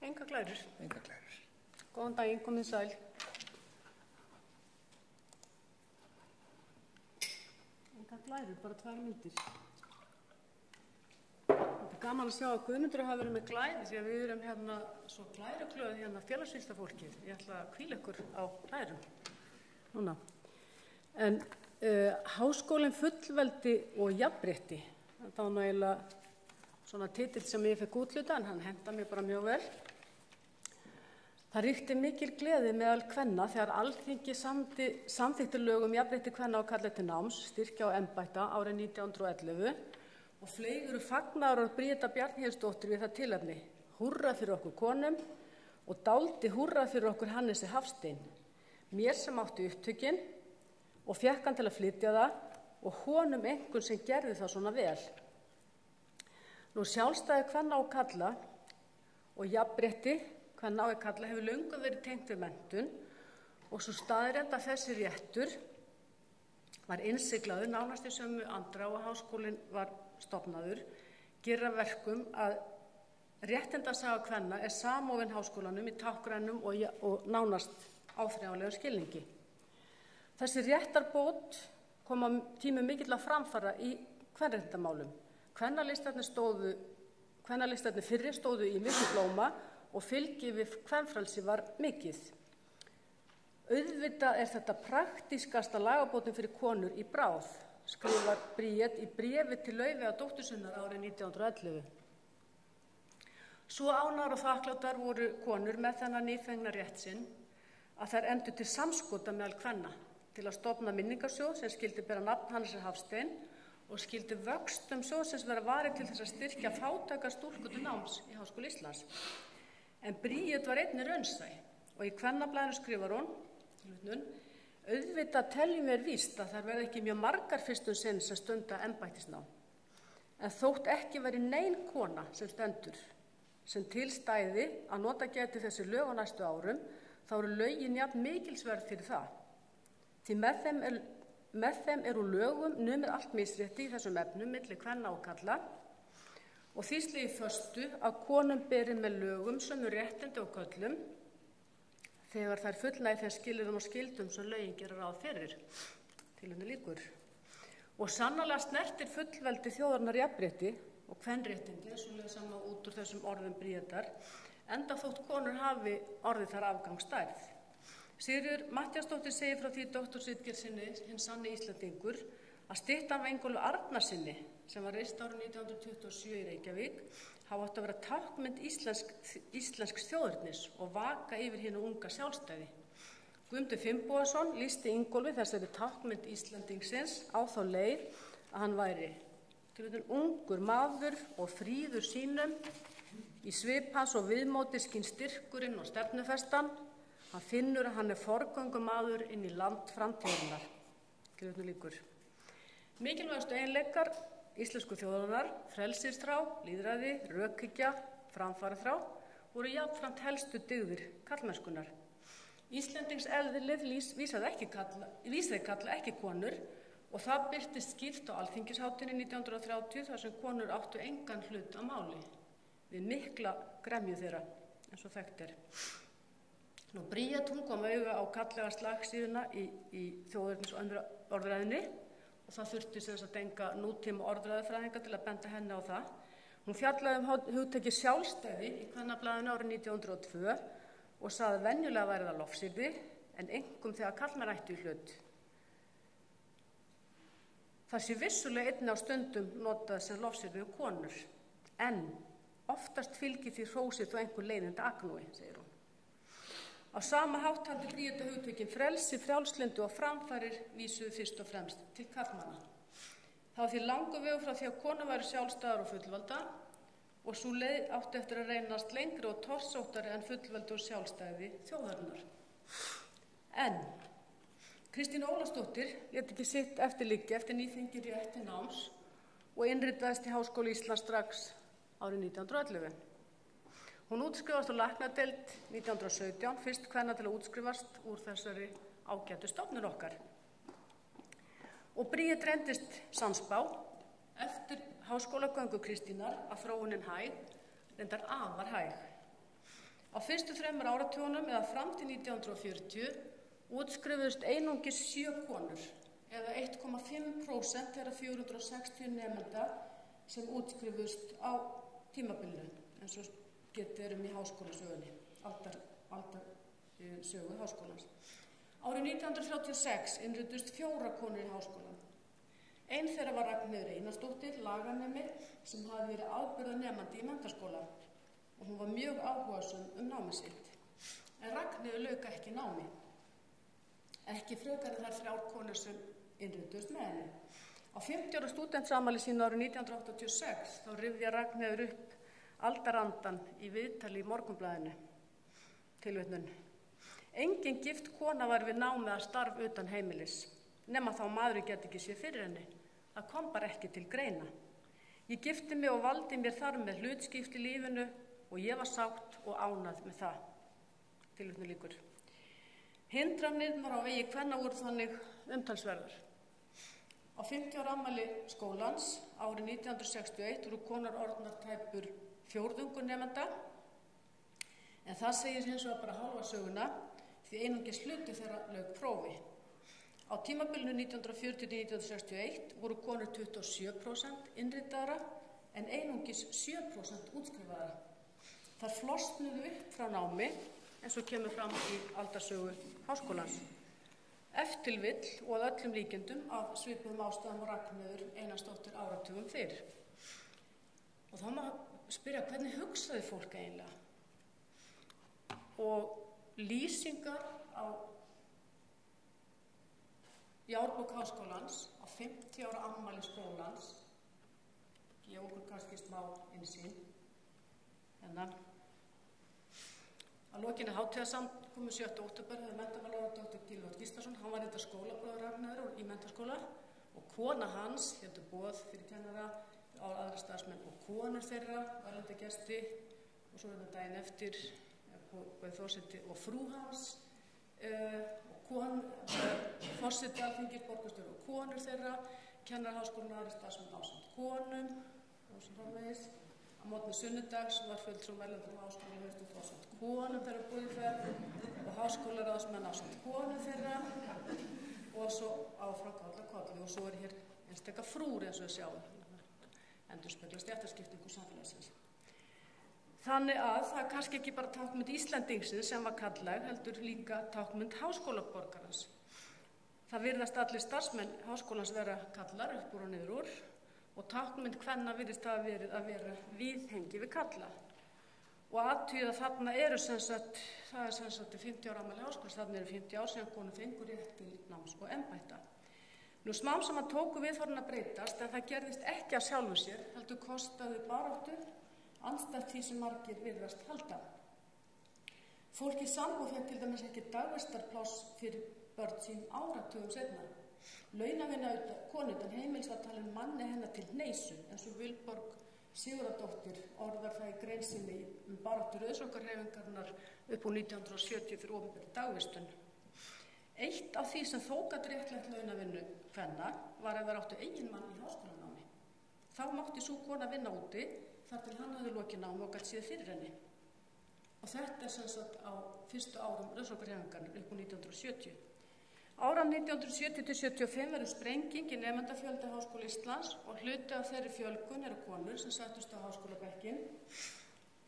Enga glærur. Enga glærur. Góðan daginn, komið sæl. Enga glærur, bara 2 mínútur. Þetta er gaman að sjá að Guðmundur hafa verið með glæði því að við erum hérna svo glæruglöð félagsvísindafólkið. Ég ætla að hvíla ykkur á glærum. Núna. En Háskólinn fullveldi og jafnrétti. Þetta var náttúrulega svona titill sem ég fekk útluta en hann henta mér bara mjög vel. Það ríkti mikil gleði meðal kvenna þegar Alþingi samþykkti lög jafnrétti kvenna og karla til náms, styrkja og embætta árið 1911 og fleiri fagnaðar Bríeta Bjarnhéðinsdóttir við það tilefni. Húrra fyrir okkur konum og dáldi húrra fyrir okkur Hannesi Hafstein. Mér sem átti upptökin og fékk hann til að flytja það og honum einhvern sem gerði það svona vel. Nú sjálfstæði kvenna og karla og jafnrétti kvenna og karla hefur löngum verið tengt við menntun og svo staðreynd að þessi réttur var innsiglaður nánast í sömu andrá og háskólinn var stofnaður, gera verkum að réttindasaga kvenna er samofin háskólanum í táknrænum og nánast áþreifanlegum skilningi. Þessi réttarbót kom á tímum mikilla framfara í kvenréttindamálum. Kvennalistarnir fyrri stóðu í miklu blóma og fylgi við kvenfrelsi var mikið. Auðvitað er þetta praktískasta lagabótin fyrir konur í bráð, skrifar Bríet í bréfi til Laufeyjar dóttur sinnar árið 1911. Svo ánægðar og þakklátar voru konur með þennan nýfengna rétt sinn að þær efndu til samskota meðal kvenna til að stofna minningarsjóð sem skyldi bera nafn Hannesar Hafstein og skyldi vöxtum sjóðsins vera varið til þess að styrkja fátækar stúlkur til náms í Háskóla Íslands. En Bríet var einnig raunsæ og í Kvennablaðinu skrifar hún, auðvitað teljum mér víst að þær verða ekki mjög margar fyrstum sinn sem stunda embættisnám. En þótt ekki veri nein kona sem stendur, sem til stæði að nota gæti þessi lög á næstu árum, þá eru lögin jafn mikilsverð fyrir það. Því með þeim eru lögum numið allt misrétti í þessum efnum milli kvenna og karla og því sligi föstu að konum beri með lögum sömu réttindi og körlum þegar þær fullnægja þeim skilyrðum og skyldum sem lögin gera ráð fyrir. Tilefni lýkur. Og sannarlega snertir fullveldi þjóðarinnar jafnrétti og kvenréttindi, svoleiðis sama út úr þessum orðum Bríetar, enda þótt konur hafi orðið þar afgangsstærð. Sigríður Matthíasdóttir segir frá því doktorsritgerð sinni, hinn sanni Íslendingur, að styttan af Ingólfi Arnarsyni, sem var reist árið 1927 í Reykjavík, hafa átt að vera táknmynd íslensks þjóðernis og vaka yfir hinu unga sjálfstæði. Guðmundur Finnbogason lýsti Ingólfi þessari táknmynd Íslendingsins á þá leið að hann væri ungur maður og fríður sínum, í svip hans og viðmóti skín styrkurinn og stefnufestan. Hann finnur að hann er forgöngumaður inn í land framtíðarinnar. Tilefni lýkur. Mikilvægustu eiginleikar íslensku þjóðarinnar, frelsisþrá, lýðræði, rökhyggja, framfaraþrá, voru jafnframt helstu dygðir karlmennskunnar. Íslendingseðlið vísaði karla ekki konur og það birtist skýrt á Alþingisháttíðinni 1930 þar sem konur áttu engan hlut að máli við mikla gremju þeirra, eins og þekkt er. Nú Bríet kom auga á karllega slagsíðuna í þjóðernis- og orðræðinni og það þurfti sem sagt enga nútíma orðræðufræðinga til að benda henni á það. Hún fjallaði hugtakið sjálfstæði í Kvennablaðinu árið 1902 og sagði að venjulega væri það lofsyrði en einkum þegar karlmenn ættu í hlut. Það sé vissulega einnig á stundum notað sem lofsyrði konur en oftast fylgir því hrósið þó einhver leiðindi agnúi, segir hún. Á sama hátt taldi Bríet að hugtökin frelsi, frjálslyndi og framfarir vísuðu fyrst og fremst til karlmanna. Það var því langur vegur frá því að konur væru sjálfstæðar og fullvalda og sú leið átti eftir að reynast lengri og torsóttari en fullveldi og sjálfstæði þjóðarinnar. En Kristín Ólafsdóttir lét ekki sitt eftir liggja eftir nýfengin rétt til náms og innritaðist í Háskóla Íslands strax árið 1911. Hún útskrifast á læknadeild 1917, fyrst kvenna til að útskrifast úr þessari ágætu stofnun okkar. Og Bríet reyndist sannspá eftir háskólagöngu Kristínar að þróunin hæg, reyndar afar hæg. Á fyrstu 3 áratugunum eða fram til 1940 útskrifuðust einungis 7 konur eða 1,5% þeirra 460 nemenda sem útskrifuðust á tímabilinu, eins og getið í háskólasögunni, aldarsögu háskólans. Árið 1936 innritust 4 konur í háskólan. Ein þeirra var Ragnheiður Einarsdóttir, laganemi, sem hafði verið afburðanemandi í menntaskóla og hún var mjög áhugasöm námið sitt. En Ragnheiður lauk ekki námi. Ekki frekar en þær 3 konur sem innritust með henni. Á 50 ára stúdentsamali sínu árið 1986 þá rifjar Ragnheiður upp aldarandann í viðtali í Morgunblaðinu. Tilvitnun. Engin gift kona var við námið að starf utan heimilis, nema þá maður geti ekki séð fyrir henni. Það kom bara ekki til greina. Ég gifti mig og valdi mér þar með hlutskipt í lífinu og ég var sátt og ánægð með það. Tilvitnun lýkur. Hindranirnar á vegi kvenna voru þannig umtalsverðar. Á 50 ára afmæli skólans árið 1961 voru konur orðnar tæpur 4 nemenda, en það segir hins vegar bara hálfa söguna því einungis hluti þeirra lauk prófi. Á tímabilinu 1940–1961 voru konur 27% innritaðra en einungis 7% útskrifaðra. Það flosnuðu upp frá námi eins og kemur fram í aldarsögu háskólans. Ef til vill og að öllum líkindum af svipuðum ástæðum og Ragnheiður Einarsdóttir áratugum fyrr. Og þá má spyrja hvernig hugsaði fólk eiginlega. Og lýsingar á Járbók háskólans á 50 ára afmæli skólans gefa okkur kannski smá innsýn. Að lokinni hátíðarsamkomu 7. október hefði menntamálaráðherra Dr. Gylfi Gíslason, hann var þetta skólabróðir Ragnheiðar í menntaskóla og kona hans héldu boð fyrir kennara á aðra starfsmenn og konur þeirra, erlenda gesti og svo þetta daginn eftir bæði forseti og frú hans forseti Alþingis, borgarstjóri og konur þeirra, kennaraháskólann aðra starfsmenn ásamt konum og svo framvegis. Á morgni sunnudags var fulltrúum erlendra háskóla höfstu ásamt konum þeirra boðið ferð og háskólaráðsmenn ásamt konum þeirra og svo áfram kolli og svo hér einstaka frúr eins og við sjáum, endurspegla stéttaskiptingu samfélagsins. Þannig að það er kannski ekki bara táknmynd Íslendingsins sem var karllæg, heldur líka táknmynd háskólaborgarans. Það virðast allir starfsmenn háskólans vera karlar upp úr og niður úr og táknmynd kvenna virðist það verið að vera viðhengi við karla. Og athugið að þarna eru það er 50 ára afmæli háskólans, þarna eru 50 ár síðan konur fengu rétt til náms og embætta. Nú smám saman tóku viðhorfin að breytast en það gerðist ekki af sjálfu sér, heldur kostaði baráttu andstætt því sem margir virðast halda. Fólk í sambúð fékk til dæmis ekki dagvistarpláss fyrir börn sín áratugum seinna. Launavinna konu utan heimilis var talin manni hennar til hneisu, eins og Vilborg Sigurðardóttir orðar það í grein sinni baráttu rauðsokkarhreyfingarinnar upp úr 1970 fyrir opinberri dagvistun. Eitt af því sem þó gat réttlætt launavinnu kvenna var að þær áttu eiginmann í háskólanámi. Þá mátti sú kona vinna úti þar til hann hafði lokið námi og gat séð fyrir henni. Og þetta er sem sagt á fyrstu árum rauðsokkarhreyfingarinnar upp úr 1970. Áran 1970–75 verður sprenging í nemendafjölda Háskóla Íslands og hluti af þeirri fjölgun eru konur sem settust á háskólabekkin.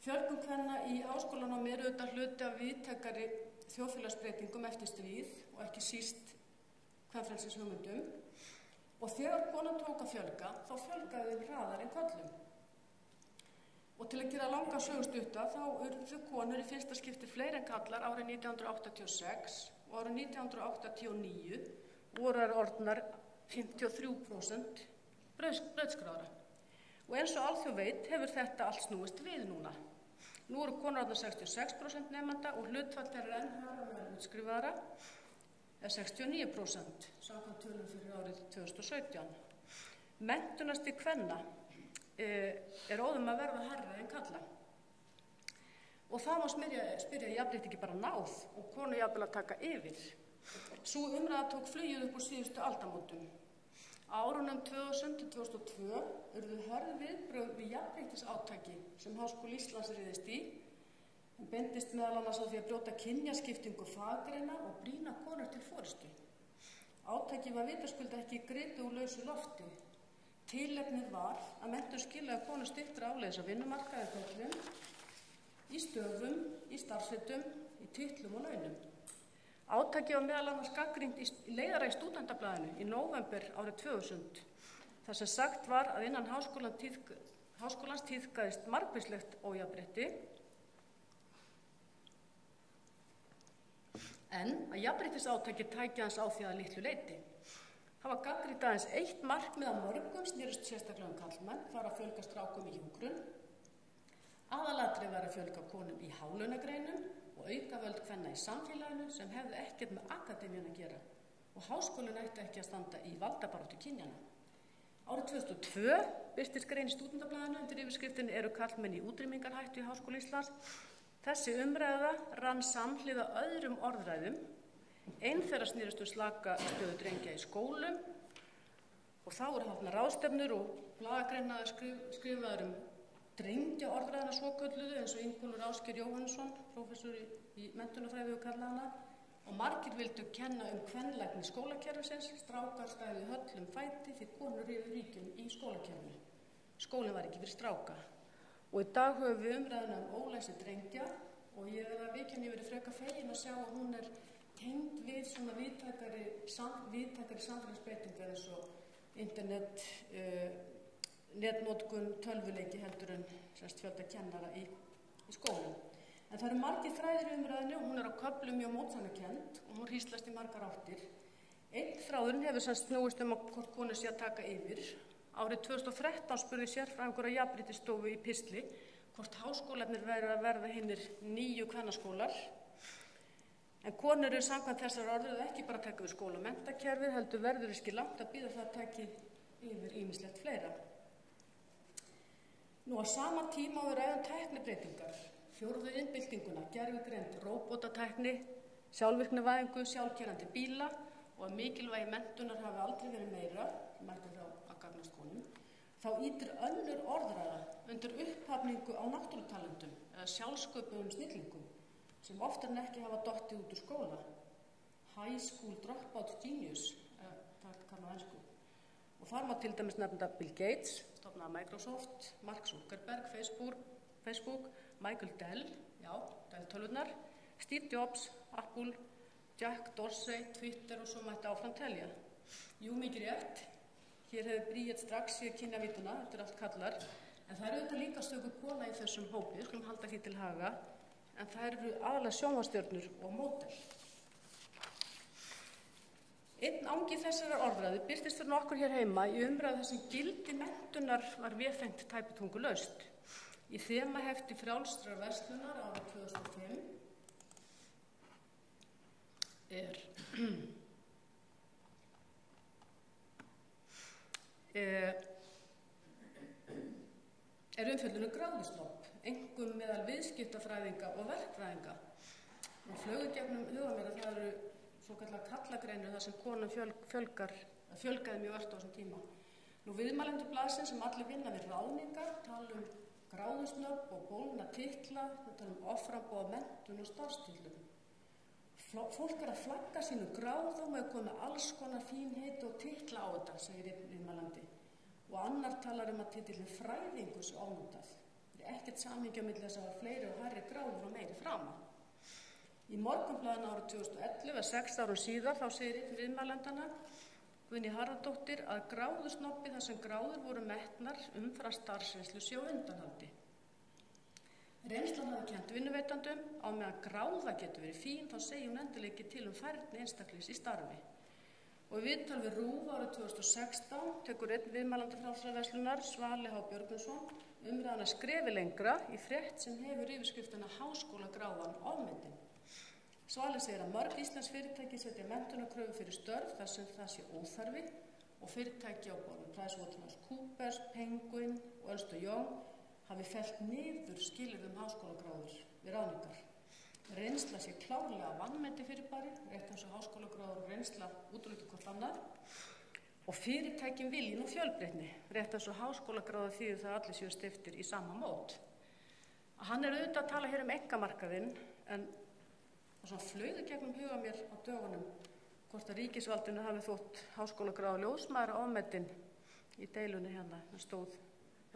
Fjölgun kvenna í háskólanámi eru auðvitað hluti af víðtækari þjóðfélagsbreytingum eftir stríð og ekki síst kvenfrelsishugmyndum. Og þegar konan tók að fjölga, þá fjölgaði þeim hraðar en körlum. Og til að gera langa sögustutta þá urðu konur í fyrsta skipti fleiri en karlar árið 1986 og árið 1989 voru orðnar 53% brautskráðra. Og eins og alþjóð veit hefur þetta allt snúist við núna. Nú eru konur orðnar 66% nemenda og hlutfall þeirra enn hærra meðal útskrifaðra er 69% samkvæmt tölum fyrir árið 2017. Menntunarstig kvenna er óðum að verða hærra en karla. Og það má spyrja jafnrétti ekki bara náð og konu jafnvel að taka yfir. Sú umræða tók flugið upp úr síðustu aldamótum. Á árunum 2000–2002 urðu hörð viðbrögð við jafnréttisátaki sem Háskóli Íslands réðist í en beindist meðal annars á því að brjóta kynjaskiptingu faggreina og brýna konur til forystu. Átakið var vitaskuld ekki gripið úr lausu lofti. Tilefnið var að menntun skilaði konur styttra áleiðis á vinnumarkaði en körlum, í störfum, í starfshetum, í titlum og launum. Átakið var meðal annars gagnrýnt í leiðara í Stúdentablaðinu í nóvember árið 2000, þar sem sagt var að innan háskólans tíðkaðist margvíslegt ójafnrétti, en að jafnréttisátakið tæki aðeins á því að litlu leyti. Það var gagnrýnt aðeins eitt markmið af mörgum snerist sérstaklega karlmenn, þar að fjölga strákum í hjúkrun. Aðalatriðið var að fjölga konum í hálaunagreinum og auka völd kvenna í samfélaginu sem hefðu ekkert með akademíun að gera og háskólinn ætti ekki að standa í valdabaráttu kynjanna. Árið 2002 birtist grein í Stúdentablaðinu undir yfirskriftinni Eru karlmenn í útrýmingarhættu í Háskóla Íslands. Þessi umræða rann samhliða öðrum orðræðum. Ein þeirra snerist slaka stöðu drengja í skólum og þá voru haldnar ráðstefnur og blaðagreinar skrifaðar drengja orðræðina svokölluðu eins og Ingólfur Ásgeir Jóhannesson, prófessor í menntunarfræði og karlana, og margir vildu kenna kvenlægni skólakerfisins, strákar stæðu höllum fæti því konur réðu ríkjum í skólakerfinu. Skólinn var ekki fyrir stráka. Og í dag höfum við umræðina ólæsi drengja og ég að viðurkenna verið frekar fegin að sjá að hún tengd við svona víðtækari samfélagsbreytingar eins og internet, netnotkun, tölvuleiki heldur en fjölda kennara í skólum. En það eru margir þræðir í umræðinu og hún á köflum mjög mótsannakennd og hún hríslast í margar áttir. Einn þráðurinn hefur snúist að hvort konur sé að taka yfir. Árið 2013 spurði sérfræðingur á Jafnréttisstofu í pistli hvort háskólarnir væru að verða hinir 9 kvennaskólar. En konur eru samkvæmt þessar orðið ekki bara að taka við skóla- og menntakerfið, heldur verður ekki langt að bíða það að taki yfir ýmislegt fleira. Nú á sama tíma við ræðum tæknibreytingar, 4. iðnbyltinguna, gervigreind, róbótatækni, sjálfvirknivæðingu, sjálfkeyrandi bíla og að mikilvægi menntunar hafi aldrei verið meira, mætti þá að gagnast konum, þá ýtir önnur orðræða undir upphafningu á náttúrutalendum eða sjálfsköpuðum snillingum sem oftar en ekki hafa dottið út úr skóla. High school dropout genius, það er kallað á ensku. Og þar má til dæmis nefna Bill Gates, stofnaði Microsoft, Mark Zuckerberg, Facebook, Michael Dell, Dell-tölvurnar, Steve Jobs, Apple, Jack Dorsey, Twitter og svo mætti áfram telja. Jú, mikið rétt, hér hefur Bríet strax í að kynna vituna, þetta er allt kallar, en það eru auðvitað líka stöku kona í þessum hópi, skulum halda því til haga, en það eru aðalega sjónvarpsstjörnur og módel. Einn angi þessarar orðræðu birtist fyrir nokkur hér heima í umræðu þar sem gildi menntunar var vefengt tæpitungulaust. Í þemahefti frjálsrar verslunar árið 2005 er umfjöllun gráðusnopp, einkum meðal viðskiptafræðinga og verkfræðinga. Og flögu gegnum huga mér að það eru svokallar kallagreinur þar sem konum fjölgaði mjög ört á þessum tíma. Nú viðmælendur blaðsins sem allir vinna við ráðningar, tala gráðusnöfn og bólna titla, tala offramboð menntun og starfstillum. Fólk að flagga sínu gráðum og koma alls konar fínheit og titla á þetta, segir einn viðmælandi. Og annar talar að titillin fræðingur sé ofnotað. Það er ekkert samhengi á milli þess að hafa fleiri og hærri gráður og meiri frama. Í Morgunblaðinu árið 2011, 6 árum síðar, þá segir einn viðmælandana, Guðný Harðardóttir, að gráðusnobbi þar sem gráður voru metnar umfram starfsreynslu sé á undanhaldi. Reynslan hafi kennt vinnuveitandum á meðan gráða getur verið fín, þá segir hún endilega ekki til færni einstaklings í starfi. Og í viðtal við RÚV árið 2016 tekur einn viðmælandi frjálsrar verslunar, Svali H. Björgvinsson, umræðan að skrefi lengra í frétt sem hefur yfirskriftina Háskólagráðan ofmetin. Svali segir að mörg íslensk fyrirtæki setja menntunarkröfu fyrir störf þar sem það sé óþarfi og fyrirtæki á borðum PricewaterhouseCoopers, Penguin og Ernst & Young hafi fellt niður skilyrðum háskólagráður við ráðningar. Reynsla sé klárlega vanmeti fyrirbæri, rétt eins og háskólagráður og reynsla útiloki hvort annað. Og fyrirtækin vilji nú fjölbreytni, rétt eins og háskólagráður þýðir það allir séu steyptir í sama mót. Hann auðvitað að tala hér einkamarkaðinn, en svona flaug gegnum huga mér á dögunum hvort að ríkisvaldinu hafi þótt háskólagráða ljósmæðra ofmetinn í deilunni hérna, það stóð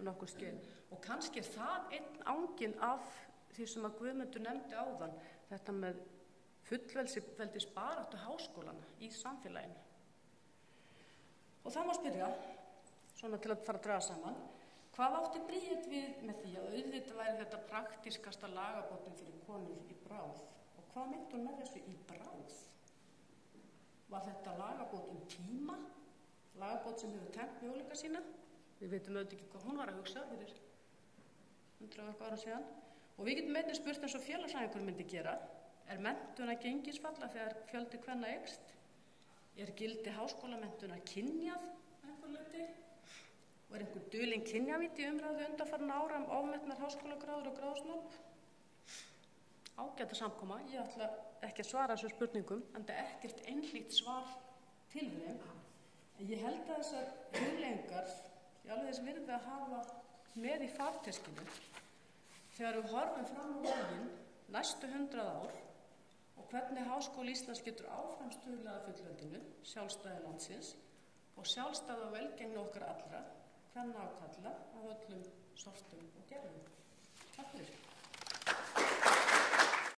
nokkuð skeið. Og kannski það einn anginn af því sem að Guðmundur nefndi áðan, þetta með fullveldis baráttu háskólana í samfélaginu. Og það má spyrja, svona til að fara að draga saman, hvað átti Bríet við með því að auðvitað væri þetta praktískasta lagabótin fyrir konur í bráð? Og hvað myndi hún með þessu í bráð? Var þetta lagabót tíma? Lagabót sem hefur tengt möguleika sína? Við veitum auðvitað ekki hvað hún var að hugsa fyrir 100 og eitthvað ára síðan. Og við getum einnig spurt eins og félagsfræðingur myndi gera. Er menntun að gengisfalla þegar fjöldi kvenna eykst? Er gildi háskólamenntun að kynjað einhver leyti? Og er einhver dulin kynjavíti umræðu undanfarin ára ofmetnar háskólagráður og gráðsnöfn? Ágæta samkoma, ég ætla ekki að svara þessum spurningum, en það er ekkert einhlítt svar til þeim. En ég held að þessar hugleiðingar, ég alveg þess virði að hafa með í farteskinu þegar við horfum fram á veginn næstu 100 ár og hvernig Háskóli Íslands getur áfram stuðlað að fullveldinu, sjálfstæði landsins og sjálfstæði og velgengni okkar allra, kvenna og kalla af öllum sortum og gerðum. Takk fyrir.